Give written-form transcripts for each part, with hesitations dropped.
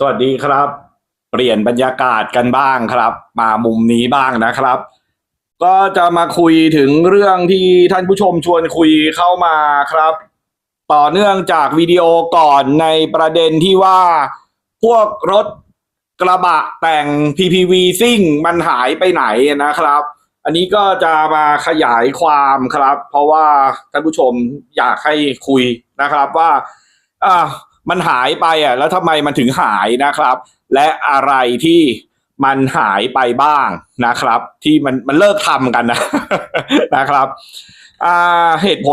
วัสดีครับเปลี่ยนบรรยากาศกันบ้างครับมามุมนี้บ้างนะครับก็จะมาคุยถึงเรื่องที่ท่านผู้ชมชวนคุยเข้ามาครับต่อเนื่องจากวิดีโอก่อนในประเด็นที่ว่าพวกรถกระบะแต่ง PPV ซิ่งมันหายไปไหนนะครับอันนี้ก็จะมาขยายความครับเพราะว่าท่านผู้ชมอยากให้คุยนะครับว่าอ่า มันหายไปแล้วทำไมมันถึงหายนะครับ และอะไรที่มันหายไปบ้างนะครับ ที่มันเลิกทำกันนะ นะครับเหตุผ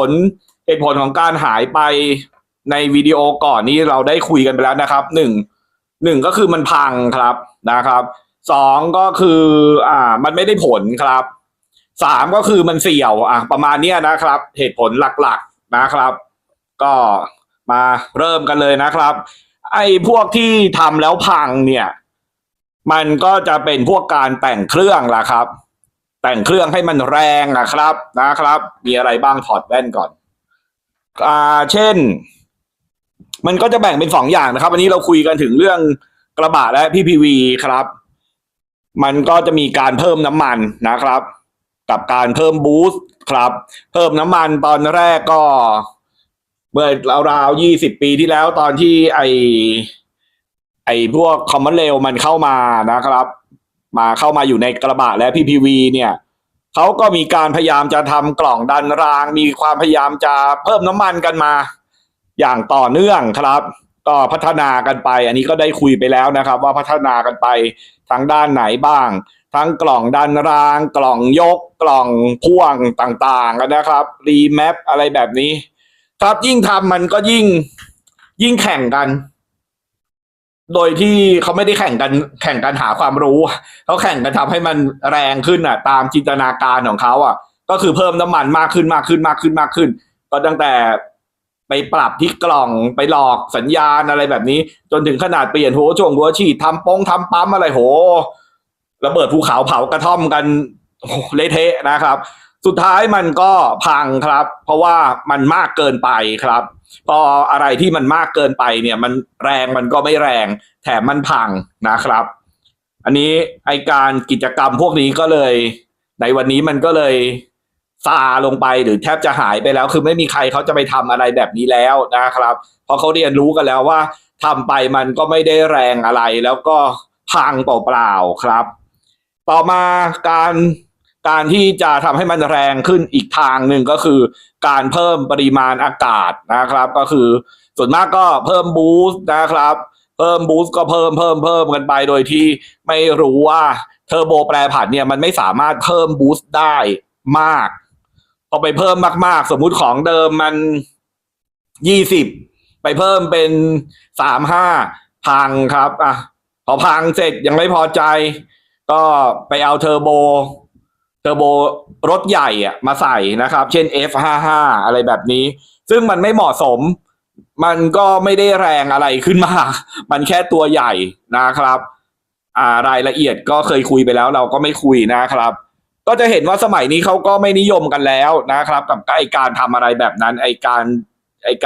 ลของการหายไปในวิดีโอก่อนนี้เราได้คุยกันไปแล้วนะครับหนึ่งก็คือมันพังครับนะครับสองก็คือมันไม่ได้ผลครับสามก็คือมันเสี่ยวประมาณนี้นะครับ เหตุผลหลักๆนะครับ ก็มาเริ่มกันเลยนะครับไอ้พวกที่ทำแล้วพังเนี่ยมันก็จะเป็นพวกการแต่งเครื่องล่ะครับแต่งเครื่องให้มันแรงนะครับมีอะไรบ้างถอดแว่นก่อนเช่นมันก็จะแบ่งเป็นสองอย่างนะครับวันนี้เราคุยกันถึงเรื่องกระบะและ PPV ครับมันก็จะมีการเพิ่มน้ำมันนะครับกับการเพิ่มบูสต์ครับเพิ่มน้ำมันตอนแรกก็เมื่อราวๆ20 ปีที่แล้วตอนที่ไอพวกคอมมอนเรลมันเข้ามานะครับเข้ามาอยู่ในกระบะและ PPV เนี่ยเขาก็มีการพยายามจะทำกล่องดันรางมีความพยายามจะเพิ่มน้ำมันกันมาอย่างต่อเนื่องครับก็พัฒนากันไปอันนี้ก็ได้คุยไปแล้วนะครับว่าพัฒนากันไปทางด้านไหนบ้างทั้งกล่องดันรางกล่องยกกล่องพ่วงต่างๆนะครับรีแมปอะไรแบบนี้ครับยิ่งทำมันก็ยิ่งแข่งกันโดยที่เขาไม่ได้แข่งกันหาความรู้เขาแข่งกันทำให้มันแรงขึ้นตามจินตนาการของเขาก็คือเพิ่มน้ำมันมากขึ้นก็ตั้งแต่ไปปรับที่กล่องไปหลอกสัญญาณอะไรแบบนี้จนถึงขนาดเปลี่ยนหัวฉีดทำปั๊มอะไรโหระเบิดภูเขาเผากระท่อมกันเละเทะนะครับสุดท้ายมันก็พังครับเพราะว่ามันมากเกินไปครับพออะไรที่มันมากเกินไปเนี่ยมันแรงมันก็ไม่แรงแถมมันพังนะครับอันนี้ไอการกิจกรรมพวกนี้ก็เลยในวันนี้มันก็เลยซาลงไปหรือแทบจะหายไปแล้วคือไม่มีใครเขาจะไปทำอะไรแบบนี้แล้วนะครับเพราะเขาเรียนรู้กันแล้วว่าทำไปมันก็ไม่ได้แรงอะไรแล้วก็พังเปล่าๆครับต่อมาการที่จะทำให้มันแรงขึ้นอีกทางหนึ่งก็คือการเพิ่มปริมาณอากาศนะครับก็คือส่วนมากก็เพิ่มบูสต์นะครับเพิ่มบูสต์ก็เพิ่มกันไปโดยที่ไม่รู้ว่าเทอร์โบแปรผันเนี่ยมันไม่สามารถเพิ่มบูสต์ได้มากพอไปเพิ่มมากๆสมมุติของเดิมมัน20ไปเพิ่มเป็น35พังครับพอพังเสร็จยังไม่พอใจก็ไปเอาเทอร์โบรถใหญ่มาใส่นะครับเช่น F55 อะไรแบบนี้ซึ่งมันไม่เหมาะสมมันก็ไม่ได้แรงอะไรขึ้นมามันแค่ตัวใหญ่นะครับรายละเอียดก็เคยคุยไปแล้วเราก็ไม่คุยนะครับก็จะเห็นว่าสมัยนี้เขาก็ไม่นิยมกันแล้วนะครับกับไอการทำอะไรแบบนั้นไอก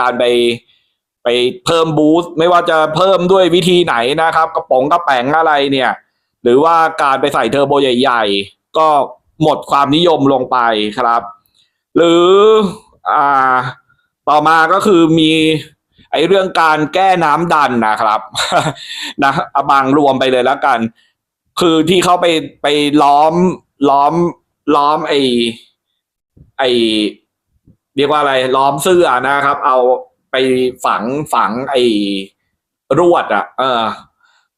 ารไปเพิ่มบูสต์ไม่ว่าจะเพิ่มด้วยวิธีไหนนะครับกระแป๋งอะไรเนี่ยหรือว่าการไปใส่เทอร์โบใหญ่ๆก็หมดความนิยมลงไปครับหรือต่อมาก็คือมีไอ้เรื่องการแก้น้ำดันนะครับนะบางรวมไปเลยแล้วกันคือที่เขาไปล้อมไอเรียกว่าอะไรล้อมเสื้อนะครับเอาไปฝังไอรวด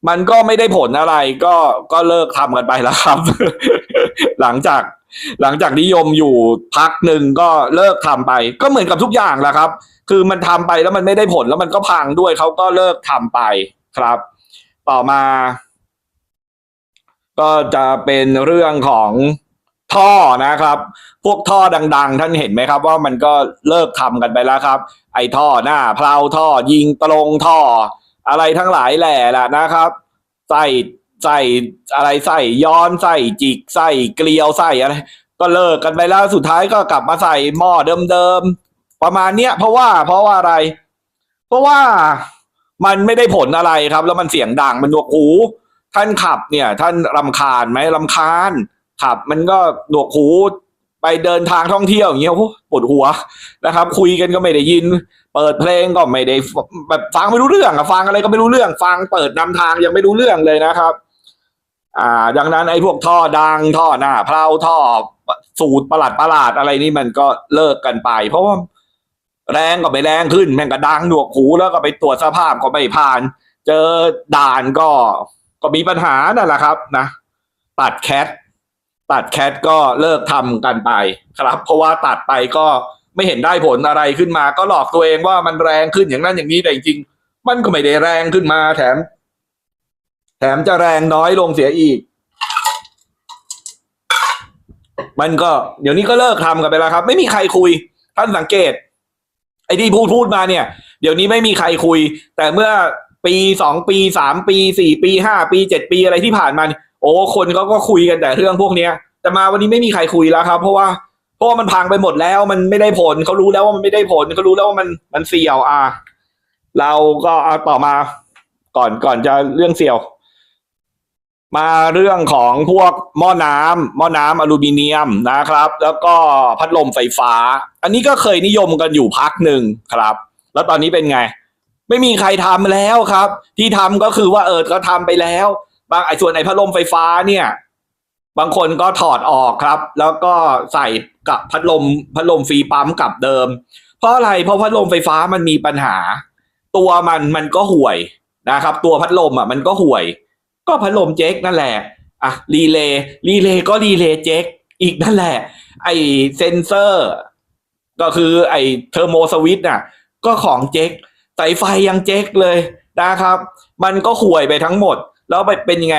มันก็ไม่ได้ผลอะไรก็เลิกทำกันไปแล้วครับ หลังจากนิยมอยู่พักหนึ่งก็เลิกทำไปก็เหมือนกับทุกอย่างแหละครับคือมันทำไปแล้วมันไม่ได้ผลแล้วมันก็พังด้วยเขาก็เลิกทำไปครับ ต่อมาก็จะเป็นเรื่องของท่อนะครับพวกท่อดังๆท่านเห็นไหมครับว่ามันก็เลิกทำกันไปแล้วครับไอ้ท่อหน้าเพลาท่อยิงตรงท่ออะไรทั้งหลายแหล่ละนะครับใส่อะไรใส่ย้อนใส่จิกใส่เกลียวใส่อะไรก็เลิกกันไปแล้วสุดท้ายก็กลับมาใส่หม้อเดิมๆประมาณเนี้ยเพราะว่าอะไรเพราะว่า มันไม่ได้ผลอะไรครับ แล้วมันเสียงดังมันหนวกหูท่านขับเนี่ย ท่านรำคาญไหมรำคาญขับ มันก็หนวกหูไปเดินทางท่องเที่ยวอย่างเงี้ยโอ้ปวดหัวนะครับ คุยกันก็ไม่ได้ยิน เปิดเพลงก็ไม่ได้แบบฟังไม่รู้เรื่องอะฟังอะไรก็ไม่รู้เรื่องฟังเปิดนำทางยังไม่รู้เรื่องเลยนะครับ ดังนั้นไอ้พวกท่อดังท่อหน้าเพลาท่อสูตรประหลาดอะไรนี่มันก็เลิกกันไป เพราะว่าแรงก็ไม่แรงขึ้นแม่งก็ดังหนวกหูแล้วก็ไปตรวจสภาพก็ไม่ผ่าน เจอด่านก็มีปัญหานั่นแหละครับนะตัดแคทก็เลิกทำกันไปครับ เพราะว่าตัดไปก็ไม่เห็นได้ผลอะไรขึ้นมา ก็หลอกตัวเองว่ามันแรงขึ้นอย่างนั้นอย่างนี้แต่จริงๆมันก็ไม่ได้แรงขึ้นมาแถมจะแรงน้อยลงเสียอีก มันก็เดี๋ยวนี้ก็เลิกทำกันไปแล้วครับ ไม่มีใครคุยท่านสังเกตไอ้ที่พูดมาเนี่ยเดี๋ยวนี้ไม่มีใครคุย แต่เมื่อปี2 ปี3 ปี4 ปี5 ปี7 ปีอะไรที่ผ่านมาโอ้คนเขาก็คุยกันแต่เรื่องพวกเนี้ยแต่มาวันนี้ไม่มีใครคุยแล้วครับเพราะว่ามันพังไปหมดแล้วมันไม่ได้ผลเขารู้แล้วว่ามันไม่ได้ผลเขารู้แล้วว่ามันเสี่ยวเราก็เอาต่อมาก่อนจะเรื่องเสี่ยว มาเรื่องของพวกหม้อน้ำอลูมิเนียมนะครับ แล้วก็พัดลมไฟฟ้า อันนี้ก็เคยนิยมกันอยู่พักหนึ่งครับ แล้วตอนนี้เป็นไง ไม่มีใครทำแล้วครับ ที่ทำก็คือว่าก็ทำไปแล้วบางส่วนไอ้พัดลมไฟฟ้าเนี่ย บางคนก็ถอดออกครับ แล้วก็ใส่กับพัดลมฟรีปั๊มกับเดิม เพราะอะไรเพราะพัดลมไฟฟ้ามันมีปัญหา ตัวมันก็ห่วยนะครับ ตัวพัดลมมันก็ห่วย ก็พัดลมเจ๊กนั่นแหละรีเลย์ก็รีเลย์เจ๊กอีกนั่นแหละไอเซนเซอร์ก็คือไอเทอร์โมสวิตช์ก็ของเจ๊กสายไฟยังเจ๊กเลยนะครับ มันก็ห่วยไปทั้งหมดแล้วไปเป็นยังไง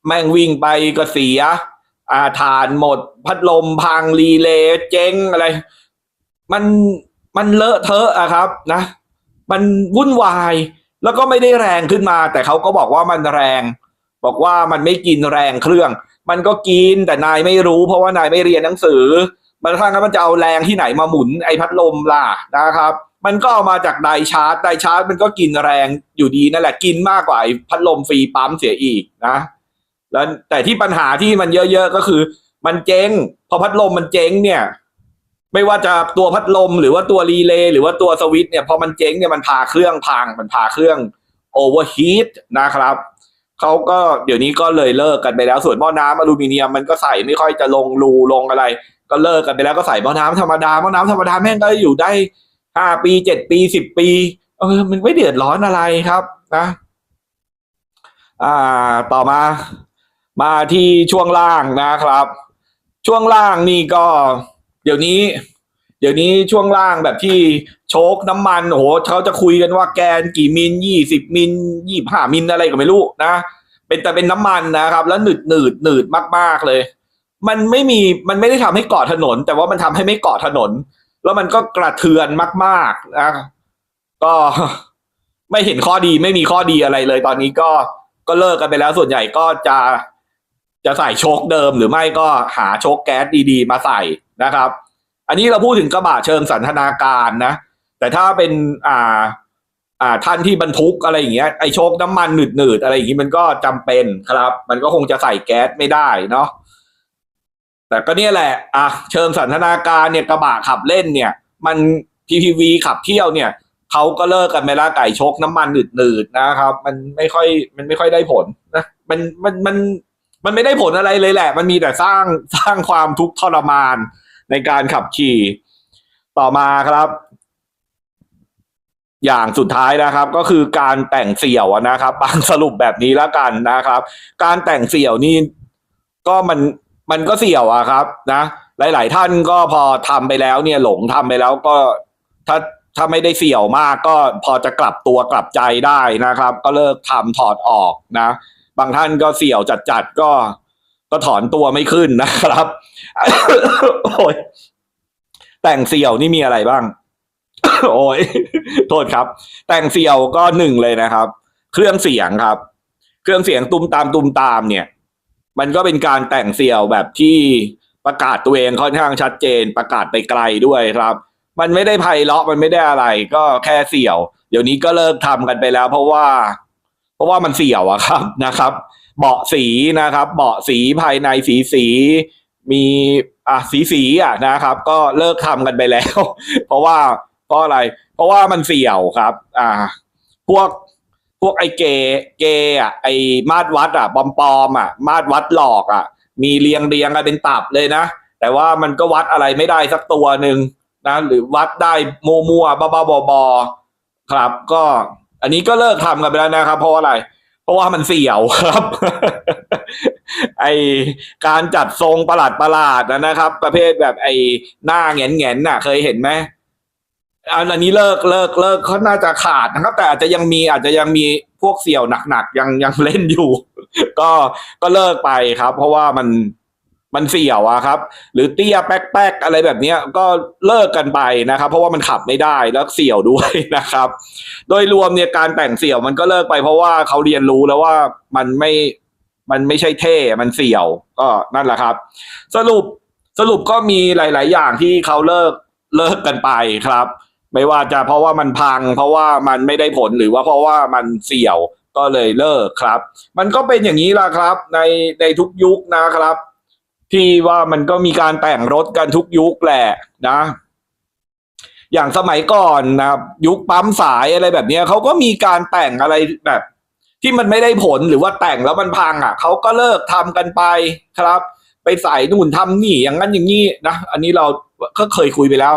แม่งวิ่งไปก็เสียฐานหมดพัดลมพังรีเลย์เจ๊งอะไรมันเลอะเทอะครับนะมันวุ่นวายแล้วก็ไม่ได้แรงขึ้นมาแต่เขาก็บอกว่ามันแรงบอกว่ามันไม่กินแรงเครื่องมันก็กินแต่นายไม่รู้เพราะว่านายไม่เรียนหนังสือมันถ้างั้นมันจะเอาแรงที่ไหนมาหมุนไอ้พัดลมล่ะนะครับมันก็เอามาจากไดชาร์จมันก็กินแรงอยู่ดีนั่นแหละกินมากกว่าไอ้พัดลมฟรีปั๊มเสียอีกนะแล้วแต่ที่ปัญหาที่มันเยอะๆก็คือมันเจ๊งพอพัดลมมันเจ๊งเนี่ยไม่ว่าจะตัวพัดลมหรือว่าตัวรีเลย์หรือว่าตัวสวิตช์เนี่ยพอมันเจ๊งเนี่ยมันพาเครื่องพังมันพาเครื่องโอเวอร์ฮีทนะครับเขาก็เดี๋ยวนี้ก็เลยเลิกกันไปแล้วส่วนหม้อน้ำอลูมิเนียมมันก็ใส่ไม่ค่อยจะลงรูลงอะไรก็เลิกกันไปแล้วก็ใส่หม้อน้ำธรรมดาแม่งก็อยู่ได้5 ปี7 ปี10 ปีมันไม่เดือดร้อนอะไรครับนะต่อมาที่ช่วงล่างนะครับช่วงล่างนี่ก็เดี๋ยวนี้ช่วงล่างแบบที่โชคน้ำมันโอ้โหเขาจะคุยกันว่าแกนกี่มิล20 มิล25 มิลอะไรก็ไม่รู้นะเป็นน้ำมันนะครับแล้วหนืดมากๆเลยมันไม่ได้ทำให้เกาะถนนแต่ว่ามันทำให้ไม่เกาะถนนแล้วมันก็กระเทือนมากๆนะก็ไม่เห็นข้อดีไม่มีข้อดีอะไรเลยตอนนี้ก็เลิกกันไปแล้วส่วนใหญ่ก็จะใส่โชคเดิมหรือไม่ก็หาโชคแก๊สดีๆมาใส่นะครับอันนี้เราพูดถึงกระบะเชิงสันทนาการนะแต่ถ้าเป็นท่านที่บรรทุกอะไรอย่างเงี้ยไอโชคน้ำมันหนืดอะไรอย่างงี้มันก็จำเป็นครับมันก็คงจะใส่แก๊สไม่ได้เนาะแต่ก็เนี่ยแหละเชิงสันทนาการเนี่ยกระบะขับเล่นเนี่ยมัน PPV ขับเที่ยวเนี่ยเขาก็เลิกกันไปแล้วไก่โชคน้ำมันหนืดนะครับมันไม่ค่อยได้ผลนะมันไม่ได้ผลอะไรเลยแหละมันมีแต่สร้างความทุกข์ทรมานในการขับขี่ต่อมาครับอย่างสุดท้ายนะครับก็คือการแต่งเสี่ยวนะครับบางสรุปแบบนี้แล้วกันนะครับการแต่งเสี่ยวนี่ก็มันก็เสี่ยวครับนะหลายๆท่านก็พอทำไปแล้วเนี่ยหลงทำไปแล้วก็ถ้าไม่ได้เสี่ยวมากก็พอจะกลับตัวกลับใจได้นะครับก็เลิกทำถอดออกนะบางท่านก็เสี่ยวจัดก็ถอนตัวไม่ขึ้นนะครับ โอ้ยแต่งเสี่ยวนี่มีอะไรบ้าง โอ้ยโทษครับแต่งเสี่ยวก็หนึ่งเลยนะครับเครื่องเสียงครับเครื่องเสียงตุ้มตามเนี่ยมันก็เป็นการแต่งเสี่ยวแบบที่ประกาศตัวเองค่อนข้างชัดเจนประกาศไปไกลด้วยครับมันไม่ได้ไพเราะมันไม่ได้อะไรก็แค่เสี่ยว เดี๋ยวนี้ก็เลิกทำกันไปแล้วเพราะว่ามันเสี่ยวอะครับนะครับเบาะสีนะครับเบาะสีภายในสีมีสีนะครับก็เลิกทำกันไปแล้วเพราะอะไรเพราะว่ามันเสี่ยวครับพวกไอ้เกไอ้มาตรวัดปลอมมาตรวัดหลอกมีเรียงกันเป็นตับเลยนะแต่ว่ามันก็วัดอะไรไม่ได้สักตัวหนึ่งนะหรือวัดได้มั่วบ้าบอครับก็อันนี้ก็เลิกทำกันไปแล้วนะครับเพราะอะไรเพราะว่ามันเสี่ยวครับ ไอการจัดทรงประหลาดนะครับ ประเภทแบบไอหน้าแงนเคยเห็นไหมอันนี้เลิกเขาน่าจะขาดนะครับแต่อาจจะยังมีพวกเสี่ยวหนักยังเล่นอยู่ ก็เลิกไปครับ เพราะว่ามันเสี่ยวครับหรือเตี้ยแป๊กอะไรแบบนี้ก็เลิกกันไปนะครับเพราะว่ามันขับไม่ได้แล้วเสี่ยวด้วยนะครับโดยรวมเนี่ยการแต่งเสี่ยวมันก็เลิกไปเพราะว่าเขาเรียนรู้แล้วว่ามันไม่ใช่เท่มันเสี่ยวก็นั่นแหละครับสรุปก็มีหลายๆอย่างที่เขาเลิกกันไปครับไม่ว่าจะเพราะว่ามันพังเพราะว่ามันไม่ได้ผลหรือว่าเพราะว่ามันเสี่ยวก็เลยเลิกครับมันก็เป็นอย่างนี้ล่ะครับในทุกยุคนะครับที่ว่ามันก็มีการแต่งรถกันทุกยุคแหละนะอย่างสมัยก่อนนะครับยุคปั๊มสายอะไรแบบนี้เขาก็มีการแต่งอะไรแบบที่มันไม่ได้ผลหรือว่าแต่งแล้วมันพังเขาก็เลิกทำกันไปครับไปใส่นู่นทำนี่อย่างนั้นอย่างนี้นะอันนี้เราก็เคยคุยไปแล้ว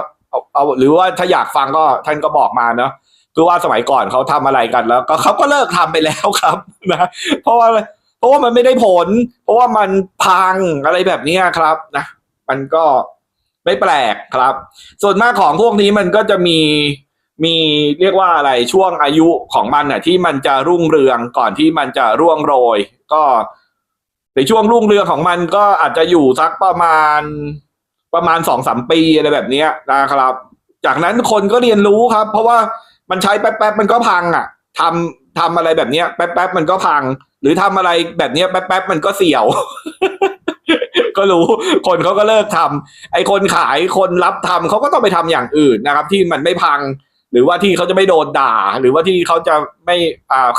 เอาหรือว่าถ้าอยากฟังก็ท่านก็บอกมาเนาะคือว่าสมัยก่อนเขาทำอะไรกันแล้วก็เขาก็เลิกทำไปแล้วครับนะเพราะว่ามันไม่ได้ผลเพราะว่ามันพังอะไรแบบนี้ครับนะมันก็ไม่แปลกครับส่วนมากของพวกนี้มันก็จะมีเรียกว่าอะไรช่วงอายุของมันที่มันจะรุ่งเรืองก่อนที่มันจะร่วงโรยก็ในช่วงรุ่งเรืองของมันก็อาจจะอยู่สักประมาณ 2-3 ปีอะไรแบบนี้นะครับจากนั้นคนก็เรียนรู้ครับเพราะว่ามันใช้แป๊บมันก็พังทำอะไรแบบนี้แป๊บมันก็พังหรือทำอะไรแบบนี้แป๊บมันก็เสี่ยว ก็รู้คนเขาก็เลิกทำไอ้คนขายคนรับทำเขาก็ต้องไปทำอย่างอื่นนะครับที่มันไม่พังหรือว่าที่เขาจะไม่โดนด่าหรือว่าที่เขาจะไม่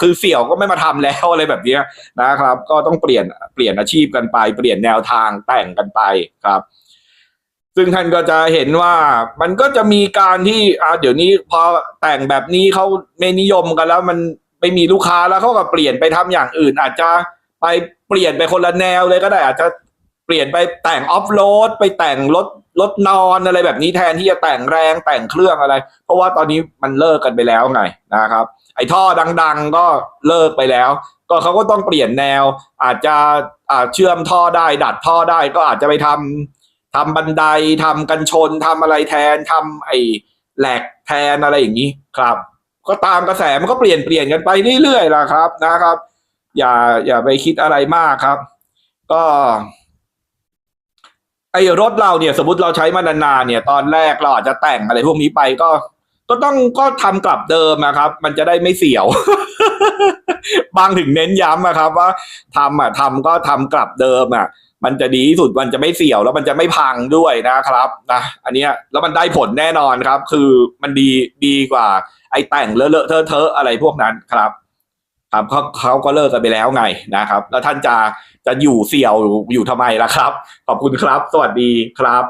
คือเสี่ยวก็ไม่มาทำแล้วอะไรแบบนี้นะครับก็ต้องเปลี่ยนอาชีพกันไปเปลี่ยนแนวทางแต่งกันไปครับซึ่งท่านก็จะเห็นว่ามันก็จะมีการที่เดี๋ยวนี้พอแต่งแบบนี้เขาไม่นิยมกันแล้วมันไม่มีลูกค้าแล้วเขาก็เปลี่ยนไปทำอย่างอื่นอาจจะไปเปลี่ยนไปคนละแนวเลยก็ได้อาจจะเปลี่ยนไปแต่งออฟโรดไปแต่งรถนอนอะไรแบบนี้แทนที่จะแต่งแรงแต่งเครื่องอะไรเพราะว่าตอนนี้มันเลิกกันไปแล้วไงนะครับไอ้ท่อดังๆก็เลิกไปแล้วก็เขาก็ต้องเปลี่ยนแนวอาจจะเชื่อมท่อได้ดัดท่อได้ก็อาจจะไปทำบันไดทำกันชนทำอะไรแทนทำไอ้แหลกแทนอะไรอย่างนี้ครับก็ตามกระแสมันก็เปลี่ยนกันไปเรื่อยๆล่ะครับนะครับอย่าไปคิดอะไรมากครับก็ไอ้รถเราเนี่ยสมมติเราใช้มานานๆเนี่ยตอนแรกเราอาจจะแต่งอะไรพวกนี้ไปก็ทำกลับเดิมนะครับมันจะได้ไม่เสี่ยว บางถึงเน้นย้ำนะครับว่าทำก็ทำกลับเดิมมันจะดีที่สุดมันจะไม่เสี่ยวแล้วมันจะไม่พังด้วยนะครับนะอันนี้แล้วมันได้ผลแน่นอนครับคือมันดีกว่าไอ้แต่งเลอะเทอะอะไรพวกนั้นครับครับเขาก็เลิกกันไปแล้วไงนะครับแล้วท่านจะอยู่เสี่ยวอยู่ทำไมล่ะครับขอบคุณครับสวัสดีครับ